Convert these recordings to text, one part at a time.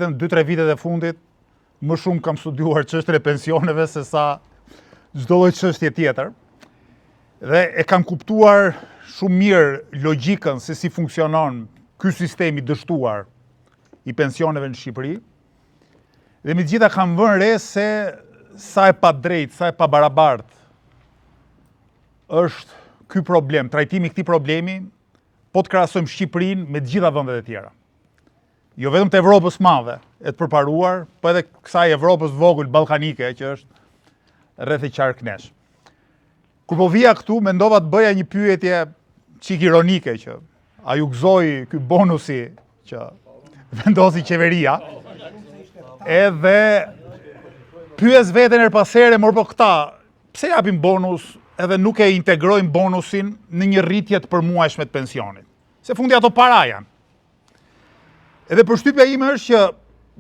Në 2-3 vitet e fundit, më shumë kam studiuar çështjen e pensioneve se sa çdo lloj çështje tjetër. Dhe e kam kuptuar shumë mirë logjikën se si funksionon ky sistem i dështuar i pensioneve në Shqipëri. Dhe me gjitha kam vënë re se sa e padrejtë, sa e pabarabartë është ky problem, trajtimi i këtij problemi, po të krahasojmë Shqipërinë me të gjitha vendet e tjera. Jo vetëm të Evropës madhe e të përparuar, po edhe kësaj Evropës vogël ballkanike që është rreth e qark nesh. Kur po vija këtu, mendova të bëja një pyetje çik ironike që a ju gëzoi ky bonusi që vendosi qeveria, edhe pyes veten her pas here, por po këta, pse japin bonus edhe nuk e integrojnë bonusin në një rritje të përmuajshme të pensionit? Se fundi ato para janë. Edhe përshtypja ime është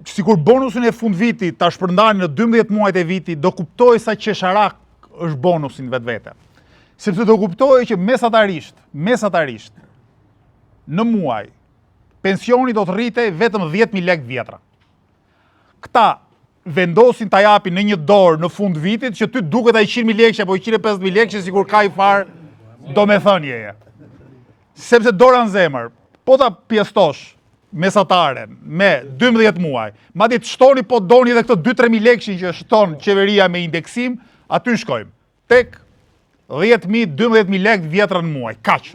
që sikur bonusin e fund vitit ta shpërndanin në 12 muajt e vitit, do kuptoj sa qesharak është bonusin vetvete. Sepse do kuptoj që mesatarisht në muaj pensioni do të rritej vetëm 10.000 lekë vjetra. Këta vendosin ta japin në një dorë në fund vitit që ty duket ai 100.000 lekë apo 150.000 lekë sikur ka i far domethënjeje. Sepse dora në zemër, po ta pjestosh mesataren me 12 muaj, madje të shtoni po doni edhe këto 2-3.000 lekë që shton qeveria me indeksim, aty shkojmë. Tek 10.000, 12.000 lekë vjetra në muaj. Kaq.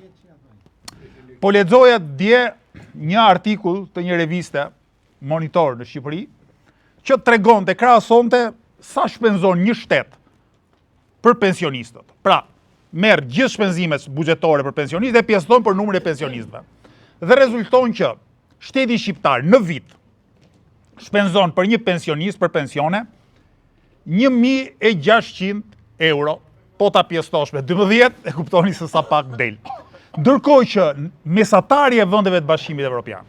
Po lexoja dje një artikull të një reviste Monitor në Shqipëri që tregonte, krahasonte sa shpenzon një shtet për pensionistët. Pra, merr gjithë shpenzimet buxhetore për pensionistë dhe pjesëton për numrin e pensionistëve. Dhe rezulton që shteti shqiptar në vit shpenzon për një pensionist për pensione 1.600 euro, po ta pjesëtosh me 12, e kuptoni se sa pak del. Ndërkohë që mesatari e vendeve të Bashkimit Evropian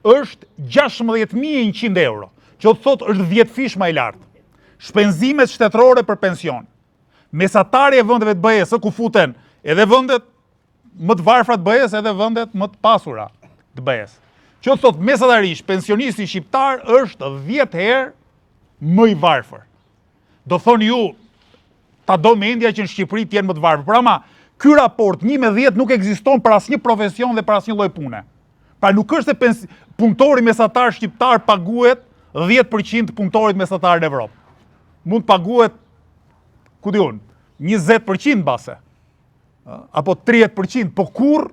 është 16.100 euro, që të thotë është 10 fish më i lartë. Shpenzimet shtetërore për pension. Mesatari e vendeve të BE-s, ku futen edhe vendet më të varfra të BE-s, edhe vendet më të pasura të BE-s. Që të thotë mesatarisht pensionisti shqiptar është 10 herë më i varfër. Do thoni ju, ta do mendja që në Shqipëri të jenë më të varfër. Por ama, ky raport 1 me 10 nuk ekziston për asnjë profesion dhe për asnjë lloj pune. Pra nuk është se punëtori mesatar shqiptar paguhet 10% punëtorit mesatar në Evropë. Mund të paguhet, ku diun, 20% base, apo 30%, po kur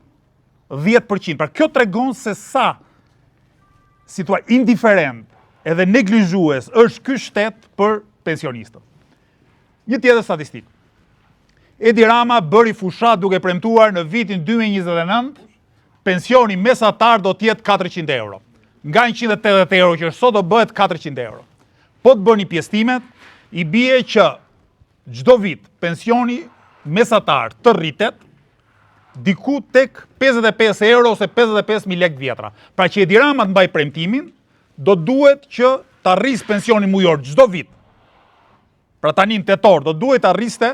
10%. Pra kjo tregon se sa indiferent edhe neglizhues është ky shtet për pensionistët. Një tjetër statistikë. Edi Rama bëri fushat duke premtuar në vitin 2029 pensioni mesatar do të jetë 400 euro. Nga 180 euro që është sot do bëhet 400 euro. Po të bëni pjestimet, i bie që çdo vit pensioni mesatar të rritet diku tek 55 euro ose 55.000 lekë vjetra. Pra që Edi Rama të mbaj premtimin, do duhet që të arrisë pensionin mujor çdo vit. Pra tani në tetor do duhet të arriste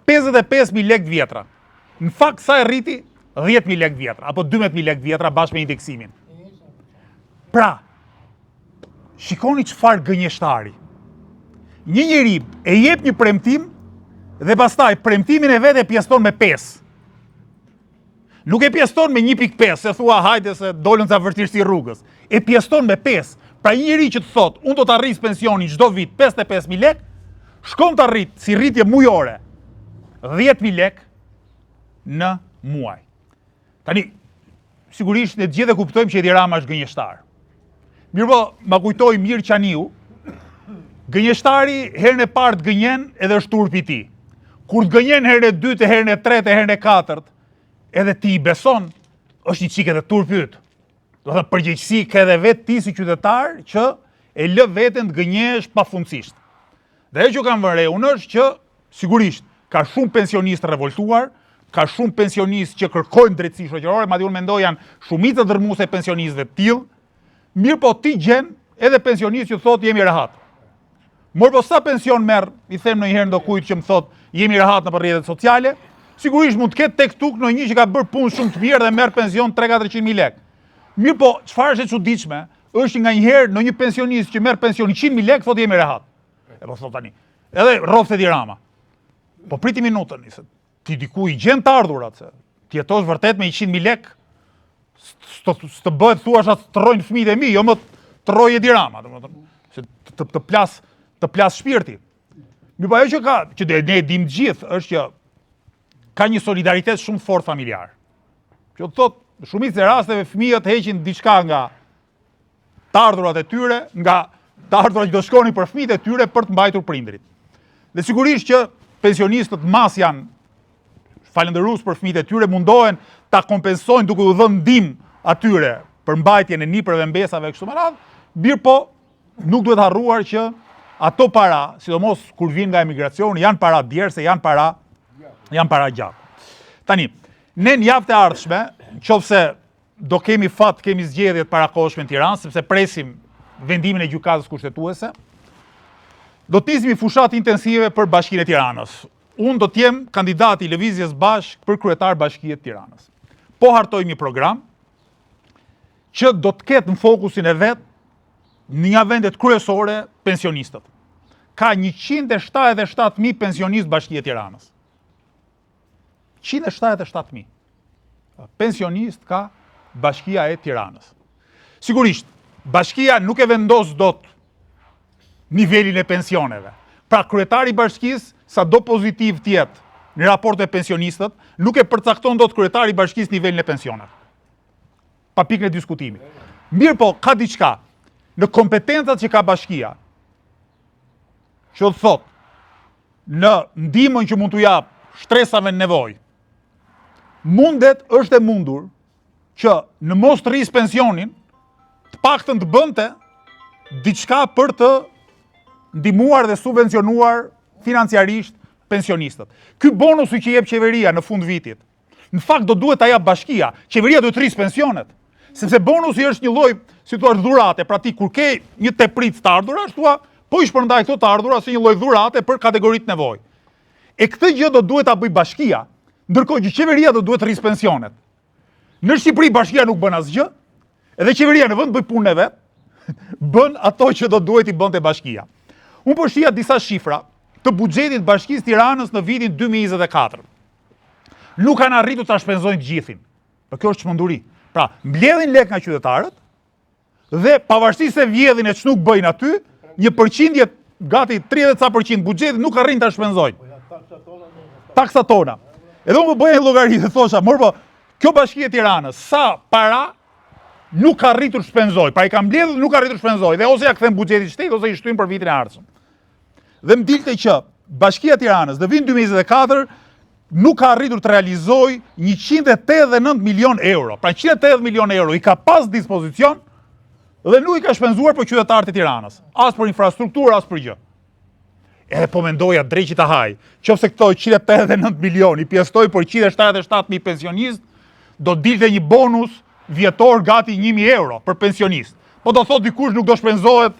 55.000 lekë vjetra. Në fakt sa e rriti 10.000 lekë vjetra, apo 12.000 lekë vjetra bashkë me indeksimin. Pra, shikoni çfarë gënjeshtari. Një njeri e jep një premtim dhe pastaj premtimin e vet e pjeston me 5. Nuk e pjeston me 1.5, se thua hajde se dolën ca vërtetësi rrugës. E pjeston me 5. Pra një njeri që të thotë, unë do të arris pensionin çdo vit 55.000 lekë, shkon të arrit si rritje mujore 10.000 lekë në muaj. Tani, sigurisht ne gjithë e kuptojmë që Edi Rama është gënjeshtar. Mirëpo, ma kujtoi Mir Qaniu, gënjeshtari herën e parë të gënjen edhe është turpi i tij. Kur të gënjen herën e dytë, herën e tretë, herën e katërt, edhe ti i beson, është një çike të turpi yt. Do të përgjegjësi ka edhe vetë ti si qytetar që e lë veten të gënjesh pafundësisht. Dhe ajo që kam vënë re unë është që sigurisht ka shumë pensionistë revoltuar, ka shumë pensionistë që kërkojnë drejtësi shoqërore, madje unë mendoj janë shumica dërmuese e pensionistëve të tillë. Mirë po ti gjen edhe pensionistë që thotë jemi rehat. Mor po sa pension merr, i them ndonjëherë ndokujt që më thotë jemi rehat në rrjetet sociale, sigurisht mund të ketë tek tuk ndonjë që ka bërë punë shumë të mirë dhe merr pension 3-400.000 lekë. Mirë po, çfarë është e çuditshme, është nga njëherë në një pensionist që merr pension 100.000 lekë, thotë jemi rehat. E po thot tani. Edhe rrofte Edi Rama. Po priti minutën, se ti diku i gjen të ardhurat, se ti jetosh vërtet me 100.000 lekë, s'të bëhet thuash atë të rrojnë fëmijët e mi, jo më të rroj Edi Rama, se të plas shpirti. Mirë, po ajo që ne e dim gjithë, është që ka një solidaritet shumë fort familjar. Që të thot, shumicë e rasteve fëmijët heqin diçka nga të ardhurat e tyre, nga të ardhurat që do shkonin për fëmijët e tyre për të mbajtur prindrit. Dhe sigurisht që pensionistët mas janë falëndërues për fëmijët e tyre, mundohen ta kompensojnë duke u dhënë ndihmë atyre për mbajtjen e nipreve, mbesave kështu me radhë, mirë po nuk duhet harruar që ato para, sidomos kur vijnë nga emigracioni, janë para djerse, janë para gjatë. Tani, ne në javët e ardhshme, nëse do kemi fat, kemi zgjedhjet parakohshme në Tiranë, sepse presim vendimin e gjykatës kushtetuese, do të nisemi fushat intensive për Bashkinë e Tiranës. Unë do të jem kandidati i Lëvizjes Bashk për kryetar Bashkie të Tiranës. Po hartoj një program që do të ketë në fokusin e vet në një vendet kryesore pensionistët. Ka 177.000 pensionistë Bashkia e Tiranës. 177.000 pensionistë ka Bashkia e Tiranës. Sigurisht, Bashkia nuk e vendos dot nivelin e pensioneve. Pra kryetari i bashkisë, sa do pozitiv tjetë në raport me pensionistët, nuk e përcakton dot kryetari i bashkisë nivelin e pensioneve. Pa pikën e diskutimit. Mirë po, ka diçka në kompetencat që ka bashkia, që të thot, në ndihmën që mund t'u jap shtresave në nevojë, është e mundur që në mos të rrisë pensionin, të paktën të bënte diçka për të ndihmuar dhe subvencionuar financiarisht pensionistët. Ky bonus që jep qeveria në fund vitit, në fakt do duhet ta jap bashkia, qeveria duhet të rrisë pensionet. Sepse bonusi është një lloj, si thua, dhurate, pra ti kur ke një teprit të ardhurash, thua, po i shpërndaj këto të ardhura si një lloj dhurate për kategoritë nevojë. E këtë gjë do duhet ta bëj bashkia, ndërkohë që qeveria do duhet të rrisë pensionet. Në Shqipëri bashkia nuk bën asgjë, edhe qeveria në vend bëj punën e vet, bën ato që do duhet i bënte bashkia. Unë po shija disa shifra të buxhetit Bashkisë Tiranës në vitin 2024. Nuk kanë arritur ta shpenzojnë të gjithin. Por kjo është çmenduri. Pra, mbledhin lek nga qytetarët dhe pavarësisht se vjedhin e ç'nuk bëjnë aty, një përqindje gati 30% buxhetit nuk arrin ta shpenzojnë. Taksa tona. Edhe unë më bëja një llogari dhe thosha, mor po, kjo Bashkia e Tiranës sa para nuk ka arritur shpenzoj, pra i ka mbledhur nuk ka arritur shpenzoj, dhe ose ja kthen buxhetit shtetit ose i shtyn për vitin e ardhshëm. Dhe më dilte që Bashkia e Tiranës në vitin 2024 nuk ka arritur të realizojë 189 milion euro. Pra 180 milion euro i ka pas dispozicion dhe nuk i ka shpenzuar për qytetarët e Tiranës, as për infrastrukturë, as për gjë. Edhe po mendoja drejt ta haj, qofse këto 189 milion i pjestoj për 177.000 pensionistë, do dilte një bonus vjetor gati 1.000 euro për pensionist. Po do thot dikush nuk do shpenzohet,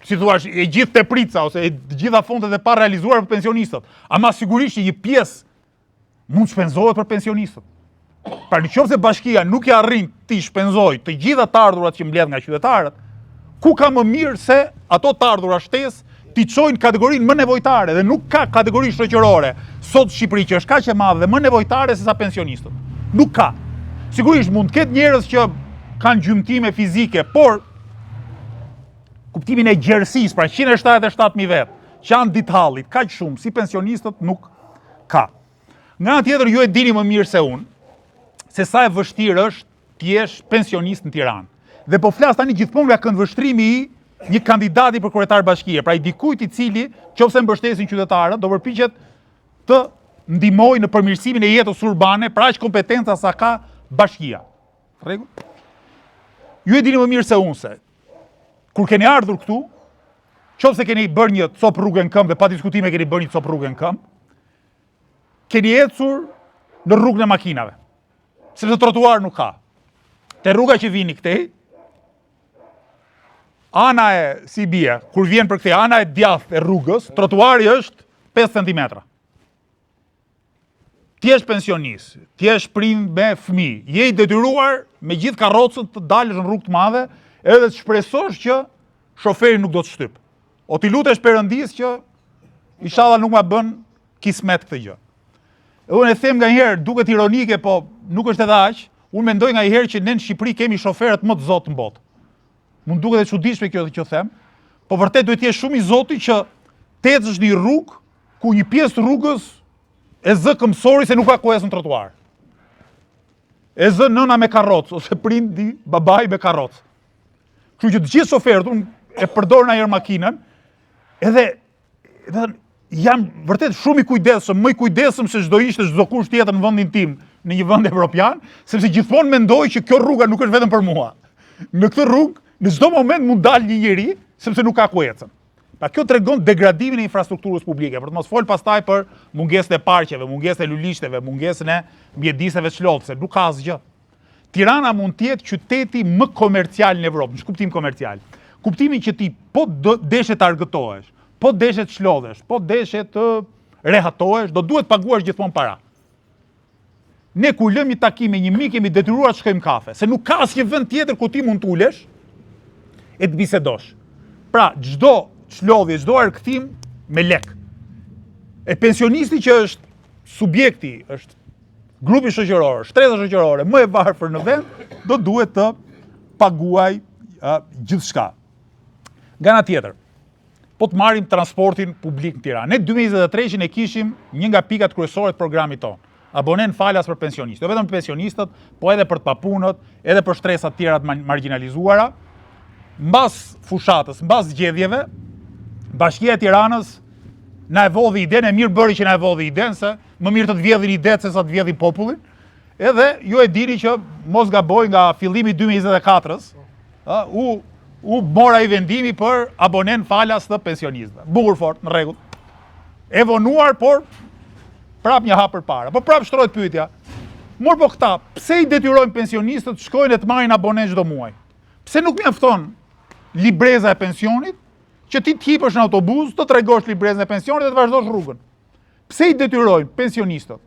si thua, e gjithë teprica ose e gjitha fondet e pa realizuar për pensionistët. Ama sigurisht që një pjesë mund shpenzohet për pensionistët. Pra nëse bashkia nuk e arrin të shpenzojë të gjitha të ardhurat që mbledh nga qytetarët, ku ka më mirë se ato të ardhura shtesë t'i çojnë kategorinë më nevojtare, dhe nuk ka kategori shoqërore sot Shqipëri që është kaq e madhe dhe më nevojtare se sa pensionistët. Nuk ka. Sigurisht mund të ketë njerëz që kanë gjymtime fizike, por kuptimin e gjerësisë, pra 177.000 vet, që janë dithallit, kaq shumë si pensionistët nuk ka. Nga ana tjetër ju e dini më mirë se unë se sa e vështirë është të jesh pensionist në Tiranë. Dhe po flas tani gjithmonë nga këndvështrimi i një kandidati për kryetar bashkie, pra i dikujt i cili, nëse mbështesin qytetarët, do përpiqet të ndihmojë në përmirësimin e jetës urbane, pra aq kompetenca sa ka bashkia. Rregull? Ju e dini më mirë se unë se kur keni ardhur këtu, qofse keni bërë një cop rrugë në këmbë dhe pa diskutime keni bërë një cop rrugë në këmbë, keni ecur në rrugën e makinave, sepse trotuar nuk ka. Te rruga që vini këtej, ana e si bie, kur vjen për këtej, ana e djathtë e rrugës, trotuari është 5 cm. Ti je pensionist, ti je prind me fëmijë, je i detyruar me gjithë karrocën të dalësh në rrugë të madhe, edhe të shpresosh që shoferi nuk do të shtyp. O ti lutesh Perëndis që inshallah nuk ma bën kismet këtë gjë. E unë e them nga njëherë, duket ironike, po nuk është edhe aq, unë mendoj nga njëherë që ne në Shqipëri kemi shoferët më të zotë në botë. Mund duket e çuditshme kjo që them, po vërtet duhet të jesh shumë i zoti që të ecësh në rrugë ku një pjesë të rrugës e zë këmsori se nuk ka ku ecë në trotuar. E zë nëna me karrocë, ose prindi, babai me karrocë. Kështu që të gjithë shoferët, unë e përdor ndonjëherë makinën, edhe jam vërtet shumë i kujdesshëm, më i kujdesshëm se çdo ishte çdo kush tjetër në vendin tim, në një vend evropian, sepse gjithmonë mendoj që kjo rruga nuk është vetëm për mua. Në këtë rrugë, në çdo moment mund dalë një njeri, sepse nuk ka ku ecën. Pra kjo tregon degradimin e infrastrukturës publike, për të mos fol pastaj për mungesën e parqeve, mungesën e lulishteve, mungesën e mjediseve çlodhëse, nuk ka asgjë. Tirana mund të jetë qyteti më komercial në Evropë, në kuptim komercial. Kuptimin që ti po deshe të argëtohesh, po deshe të çlodhesh, po deshe të rehatohesh, do duhet paguash gjithmonë para. Ne kur lëm një takim me një mik jemi detyruar të shkojmë kafe, se nuk ka asnjë vend tjetër ku ti mund të ulesh e të bisedosh. Pra, çdo çlodhje, çdo argëtim me lek. E pensionisti që është subjekti, është grupi shoqëror, shtresa shoqërore më e varfër në vend, do duhet të paguaj gjithçka. Nga ana tjetër, po të marrim transportin publik në Tiranë. Ne 2023 e kishim një nga pikat kryesore të programit tonë. Abonen falas për pensionistët, jo vetëm për pensionistët, po edhe për të papunët, edhe për shtresat tjera të marginalizuara. Mbas fushatës, mbas zgjedhjeve, Bashkia e Tiranës na e vodhi idenë, e mirë bëri që na e vodhi idenë, se më mirë të të vjedhin idetë se sa të vjedhin popullin. Edhe ju e dini që mos gaboj nga fillimi 2024-s, u mora i vendimi për abonen falas të pensionistëve. Bukur fort, në rregull. E vonuar, por prap një hap përpara. Po prap shtrohet pyetja. Mor po këta, pse i detyrojnë pensionistët të shkojnë e të marrin abonen çdo muaj? Pse nuk mjafton libreza e pensionit, që ti të hipësh në autobus, të tregosh librezën e pensionit dhe të vazhdosh rrugën? Pse i detyrojnë pensionistët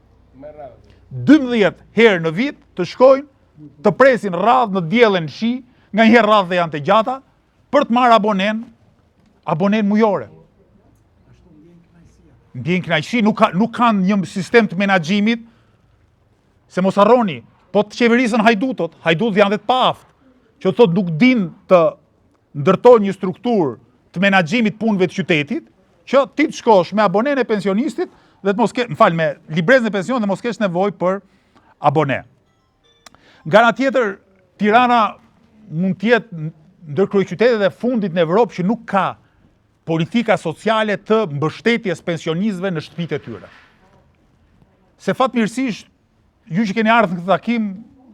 12 herë në vit të shkojnë, të presin radhë në diellën shi, nga një herë radhë dhe janë të gjata, për të marrë abonen mujore? Ndjen kënaqësi, nuk kanë një sistem të menaxhimit, se mos harroni, po të qeverisën hajdutët janë dhe të paaft, që thot nuk din të ndërtojnë një strukturë të menaxhimit punëve të qytetit, që ti të shkosh me abonen e pensionistit dhe të mos kesh, me librezën e pensionit dhe mos kesh nevojë për abonen. Nga ana tjetër, Tirana mund të jetë ndër kryeqytetet e fundit në Evropë që nuk ka politika sociale të mbështetjes pensionistëve në shtëpitë e tyre. Se fatmirësisht, ju që keni ardhur në këtë takim,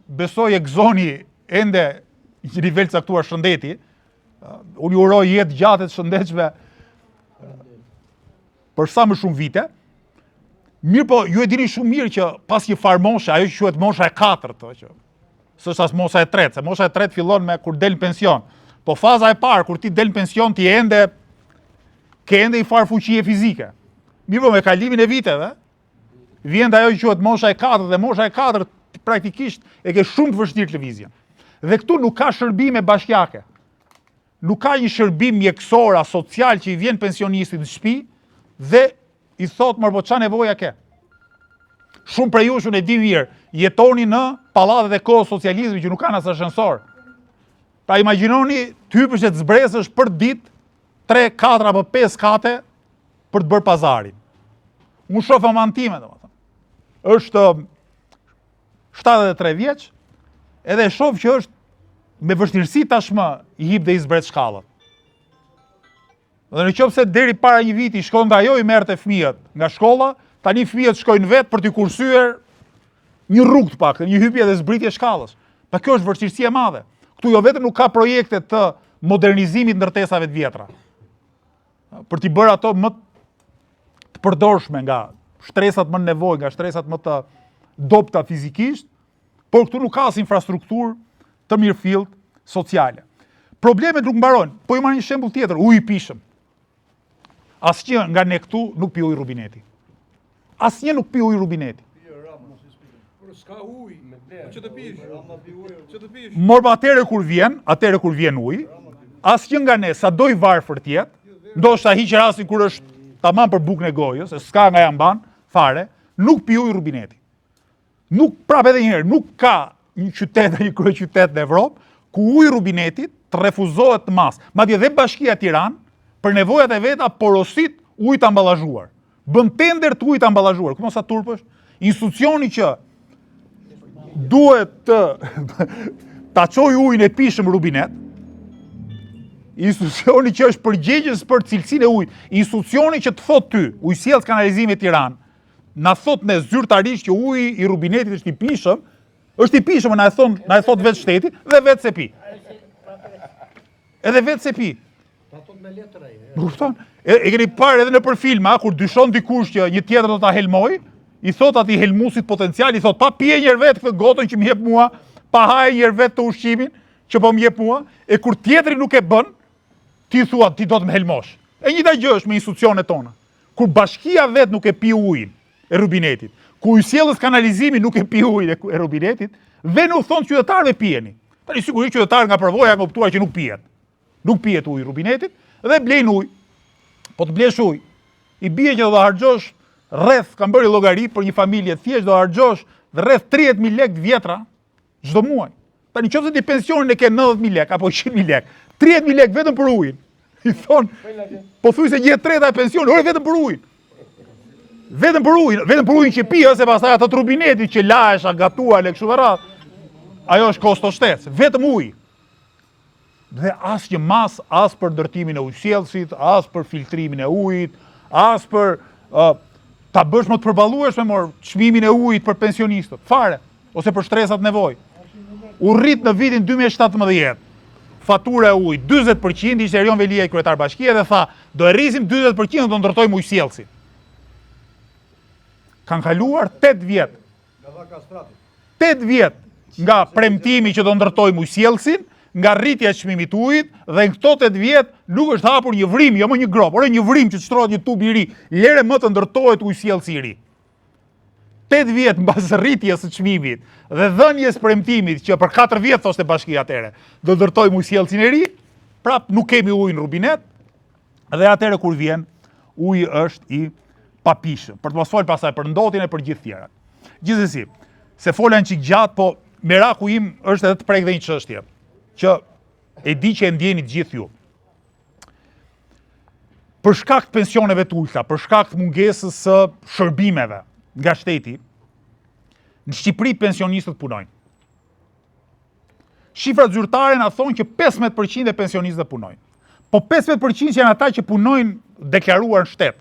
besoj e gëzoni ende një nivel caktuar shëndeti. Unë ju uroj jetë gjatë të shëndetshme për sa më shumë vite. Mirë po, ju e dini shumë mirë që pas një farë moshe, ajo që quhet mosha e 4, që s'është as mosha e 3, se mosha e 3 fillon me kur del në pension. Po faza e parë, kur ti del në pension, ti ke ende i farë fuqie fizike. Mirë po, me kalimin e viteve, vjen ajo që quhet mosha e 4, dhe mosha e 4 praktikisht e ke shumë të vështirë të lëvizjen. Dhe këtu nuk ka shërbime bashkiake. Nuk ka një shërbim mjekësor a social që i vjen pensionistit në shtëpi dhe i thot mor po ç'a nevoja ke. Shumë prej jush unë e di mirë, jetoni në pallatet e kohës socializmit që nuk kanë as ashensor. Pra imagjinoni të hypesh e të zbresësh për ditë 3, 4 apo 5 kate për të bërë pazarin. Unë shoh aman time, domethënë. Është 73 vjeç, edhe shoh që është me vështirësi tashmë i hip dhe i zbret shkallët. Dhe në qoftë se deri para një viti shkon dhe ajo i merrte fëmijët nga shkolla, tani fëmijët shkojnë vetë për t'i kursyer një rrugë të paktën, një hypje dhe zbritje shkallës. Pa kjo është vështirësi e madhe. Këtu jo vetëm nuk ka projekte të modernizimit ndërtesave të vjetra, për t'i bërë ato më të përdorshme nga shtresat më nevojë, nga shtresat më të dobta fizikisht, por këtu nuk ka as infrastrukturë të mirëfillt sociale. Problemet nuk mbarojnë. Po ju marr një shembull tjetër, uji i pishëm. Asnjë nga ne këtu nuk pi ujë rubineti. Asnjë nuk pi ujë rubineti. s'ka ujë, që të pish. Morba atëre kur vjen ujë, asgjë nga ne, sa doj varfër tjetë, ndoshta hiq rasti kur është tamam për bukën e gojës, se s'ka nga jamban, fare, nuk pi ujë rubineti. Nuk, prapë edhe njëherë, nuk ka një qytet, një kryeqytet në Evropë, ku ujë rubinetit të refuzohet të mas. Madje dhe Bashkia e Tiranë, për nevojat e veta, porosit ujë të amballazhuar. Bën tender të ujë të amballazhuar. Ku mos sa turpësh? Institucioni që duhet të ta çojë ujin e pishëm rubinet, institucioni që është përgjegjës për cilësinë e ujit, institucioni që të thot ty, Ujësjellës Kanalizimi Tiranë, na thot ne zyrtarisht që uji i rubinetit është i pishëm, na e thot vetë shteti dhe vetë se pi. Edhe vetë se pi. Kupton? E keni parë edhe në për filma, kur dyshon dikush që një tjetër do ta helmoj, i thot atij helmusit potencial, i thot pa pije njëherë vetë këtë gotën që më jep mua, pa haje njëherë vetë të ushqimin që po më jep mua, e kur tjetri nuk e bën, ti thua ti do të më helmosh. E njëjta gjë është me institucionet tona. Kur bashkia vetë nuk e pi ujin e rubinetit, ku Ujësjellës Kanalizimi nuk e pi ujin e rubinetit, dhe nuk thon qytetarëve pijeni. Tani sigurisht qytetarët nga përvoja kanë kuptuar që nuk pijet. Nuk pijet uji i rubinetit dhe blejnë ujë. Po të blesh ujë, i bie që do të harxhosh rreth, kam bërë llogari për një familje thjesht do harxhosh rreth 30.000 lekë vjetra çdo muaj. Tani nëse ti pensionin e ke 90.000 lekë apo 100.000 lekë, 30.000 lekë vetëm për ujin. I thon, po thuaj se 1/3 e pensionit, ore vetëm për ujin. Vetëm për ujin që pi, ose pastaj ato rubinetit që lahesh, gatuar e kështu me radhë. Ajo është kostoshtec, vetëm uji. Dhe as një mas, as për ndërtimin e ujësjellësit, as për filtrimin e ujit, as për ta bësh më të përballueshme çmimin e ujit për pensionistët, fare, ose për shtresat nevojë. U rrit në vitin 2017 fatura e ujit 40%, ishte Erion Velia i kryetar bashkie dhe tha, do e rrisim 40% do ndërtojmë ujësjellësin. Kanë kaluar 8 vjet. 8 vjet nga premtimi që do ndërtojmë ujësjellësin, nga rritja e çmimit të ujit, dhe në këto 8 vjet nuk është hapur një vrim, jo më një grop, por një vrim që shtrohet një tub i ri, lere më të ndërtohet ujësjellësi i ri. 8 vjet mbas rritjes së çmimit dhe dhënies premtimit që për 4 vjet thoshte bashkia atëre, do ndërtojmë ujësjellësin e ri, prap nuk kemi ujë në rubinet, dhe atëre kur vjen, uji është i papishëm. Për të mos fol pastaj për ndotjen e për gjithë tjerat. Gjithsesi, se fola çik gjatë, po meraku im është edhe të prek dhe një çështje që e di që e ndjeni të gjithë ju. Për shkak të pensioneve të ulta, për shkak të mungesës së shërbimeve nga shteti, në Shqipëri pensionistët punojnë. Shifrat zyrtare na thonë që 15% e pensionistëve punojnë. Po 15% janë ata që punojnë deklaruar në shtet.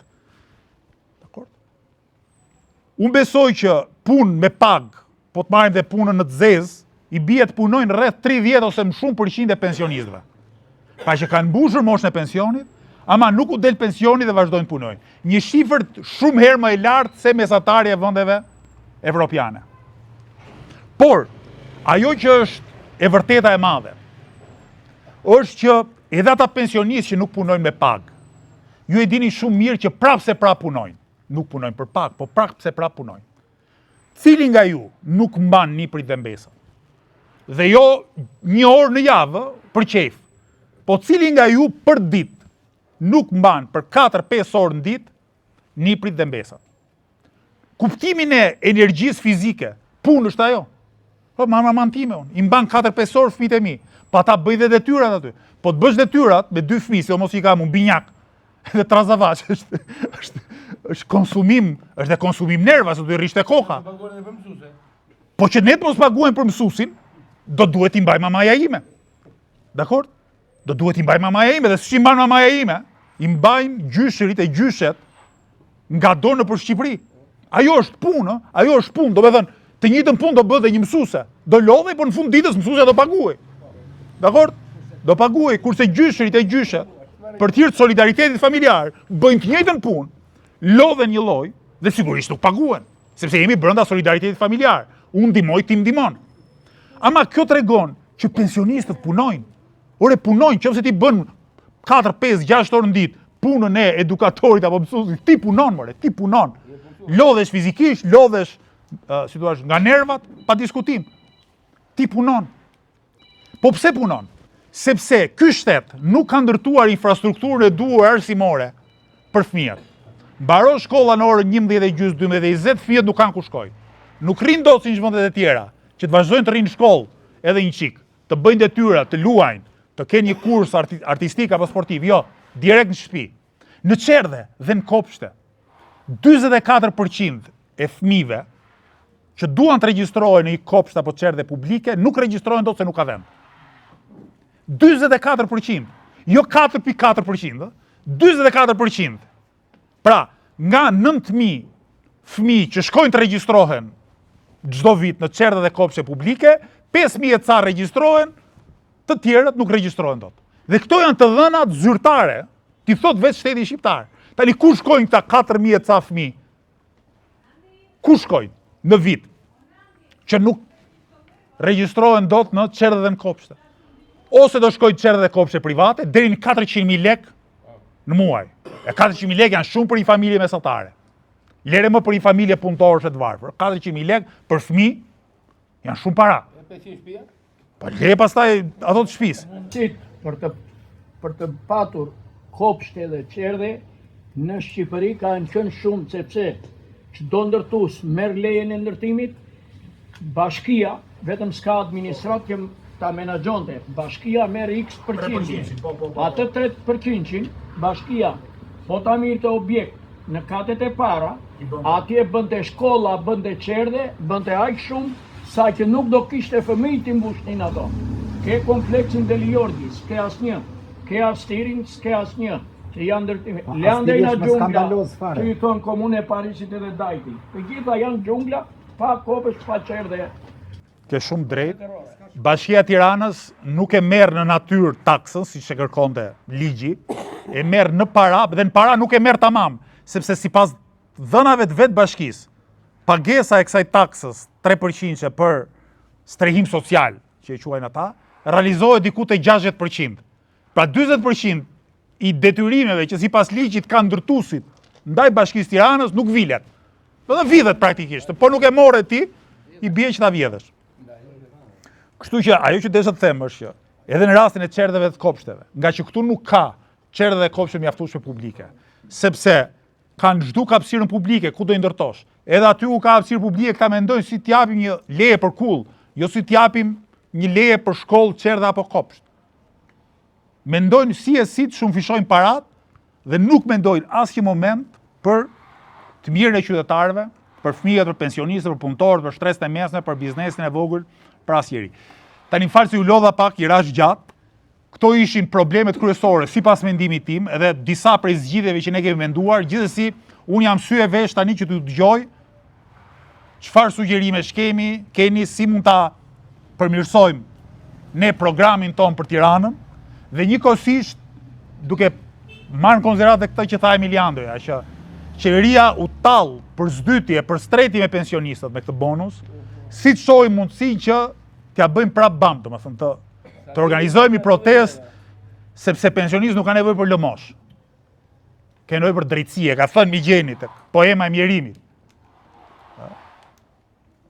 Dakor? Unë besoj që punë me pagë, po të marrim dhe punën në të zezë, i bie të punojnë rreth 30 ose më shumë % e pensionistëve. Pa që kanë mbushur moshën e pensionit, ama nuk u del pensioni dhe vazhdojnë të punojnë. Një shifër shumë herë më e lartë se mesatarja e vendeve evropiane. Por, ajo që është e vërteta e madhe, është që edhe ata pensionistë që nuk punojnë me pagë, ju e dini shumë mirë që prapë se prapë punojnë. Nuk punojnë për pagë, po prapë se prapë punojnë. Cili nga ju nuk mban niprit dhe mbesa? Dhe jo 1 orë në javë për qejf, po cili nga ju për ditë nuk mban për 4-5 orë në ditë niprit dhe mbesat. Kuptimin e energjisë fizike, punë është ajo. Po maman time unë, i mban 4-5 orë fëmijët e mi, pa ta bëj dhe detyrat aty. Po të bësh detyrat me 2 fëmijë, se mos i kam unë binjak dhe trazavaç, është konsumim, është dhe konsumim nerva, se do i rishte koha. Po që ne të mos paguajmë për mësuesin, do duhet i mbaj mamaja ime. Dakor? Do duhet i mbaj mamaja ime, dhe si i mban mamaja ime, i mbajnë gjyshërit e gjyshet nga do në për Shqipëri. Ajo është punë, do me thënë, të njëjtën punë do bëhet dhe një mësuese. Do lodhej, por në fund ditës mësuesja do paguaj. Dakor? Do paguaj, kurse gjyshërit e gjyshet, për të hir të solidaritetit familjar, bëjnë të njëjtën punë, lodhen një lloj dhe sigurisht nuk paguhen, sepse jemi brenda solidaritetit familjar. Unë ndihmoj, ti ndihmon. Ama kjo tregon që pensionistët punojnë. Ore punojnë, nëse ti bën 4, 5, 6 orë në ditë punën e edukatorit apo mësuesit, ti punon, more, ti punon. Lodhesh fizikisht, lodhesh si thua, nga nervat, pa diskutim. Ti punon. Po pse punon? Sepse ky shtet nuk ka ndërtuar infrastrukturën e duhur arsimore për fëmijët. Mbaron shkolla në orën 11:30, 12:20, fëmijët nuk kanë ku shkojnë. Nuk rrin dot si në vendet e tjera, që të vazhdojnë të rrinë në shkollë edhe një çik, të bëjnë detyra, të luajnë, të kenë një kurs artistik apo sportiv, jo, direkt në shtëpi. Në Çerdhe dhe në Kopshte, 44% e fëmijëve që duan të regjistrohen në një kopsht apo Çerdhe publike, nuk regjistrohen dot se nuk ka vend. 44%, jo 4.4%, 44%. Pra, nga 9.000 fëmijë që shkojnë të regjistrohen çdo vit në Çerdhe dhe kopshte publike, 5.000 e ca regjistrohen, të tjerët nuk regjistrohen dot. Dhe këto janë të dhënat zyrtare, ti thot vetë shteti shqiptar. Tani ku shkojnë këta 4.000 e ca fëmijë? Ku shkojnë në vit që nuk regjistrohen dot në Çerdhe dhe në kopshte? Ose do shkojnë Çerdhe dhe kopshte private deri në 400.000 lek në muaj. E 400.000 lek janë shumë për një familje mesatare. Lere më për një familje punëtorësh të varfër. 400.000 lek për fëmijë janë shumë para. Po le pastaj ato të shtëpisë. Për të patur kopshte dhe Çerdhe në Shqipëri kanë qenë shumë, sepse çdo ndërtues merr lejen e ndërtimit, bashkia vetëm s'ka administrat që ta menaxhonte. Bashkia merr X%. Atë 3% bashkia po ta mirë të objekt në katet e para, atje bënte shkolla, bënte Çerdhe, bënte aq shumë sa që nuk do kishte fëmijë të mbushnin ato. Ke kompleksin Deli Jorgji, s'ke asnjë. Ke Astirin, s'ke asnjë. Që janë ndërtime. Leandrina Gjungla, që i thonë komune Parisit edhe Dajti. Të gjitha janë gjungla, pa kopës, pa Çerdhe. Ke shumë drejt. Bashkia e Tiranës nuk e merr në natyrë taksën, siç e kërkonte ligji, e merr në para, dhe në para nuk e merr tamam, sepse sipas dhënave të vetë bashkisë, pagesa e kësaj taksës 3% për strehim social, që e quajnë ata, realizohet diku te 60%. Pra 40% i detyrimeve që sipas ligjit kanë ndërtuesit ndaj Bashkisë Tiranës nuk vilet. Do të vidhet praktikisht, po nuk e morë ti, i bie që ta vjedhësh. Kështu që ajo që desha të them është që edhe në rastin e Çerdheve të kopshteve, nga që këtu nuk ka Çerdhe dhe kopshte mjaftueshme publike, sepse kanë çdo hapësirën publike ku do i ndërtosh. Edhe aty u ka hapësirë publike, këta mendojnë si t'japim një leje për kull, jo si t'japim një leje për shkollë, Çerdhe apo kopsht. Mendojnë si e si të shumëfishojnë parat dhe nuk mendojnë asnjë moment për të mirën e qytetarëve, për fëmijët, për pensionistët, për punëtorët, për shtresën e mesme, për biznesin e vogël, për asnjëri. Tani falë se u lodha pak i rash gjatë. Këto ishin problemet kryesore sipas mendimit tim, edhe disa prej zgjidhjeve që ne kemi menduar. Gjithsesi, unë jam sy e vesh tani që t'ju dëgjoj çfarë sugjerimesh keni, si mund ta përmirësojmë ne programin ton për Tiranën, dhe njëkohësisht duke marrë në konsiderat këtë që tha Emiliandoja, që qeveria u tall për zdytje, për streti me pensionistët me këtë bonus, si të shohim mundësinë që t'ja bëjmë prap bam, domethënë të organizojmë protestë, sepse pensionistët nuk kanë nevojë për lëmosh. Kanë nevojë për drejtësi, ka thënë Migjeni tek poema e Mjerimit.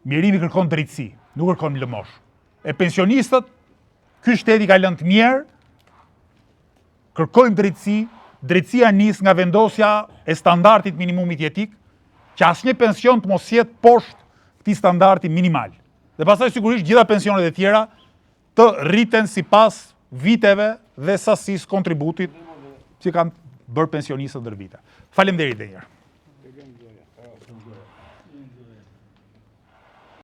Mjerimi kërkon drejtësi, nuk kërkon lëmosh. E pensionistët, ky shteti ka lënë të mirë, kërkojmë drejtësi, drejtësia nis nga vendosja e standardit minimumit jetik, që asnjë pension të mos jetë poshtë këtij standardi minimal. Dhe pastaj sigurisht gjitha pensionet e tjera të rriten sipas viteve dhe sasisë kontributit që kanë bërë pensionistët ndër vite. Faleminderit edhe një herë.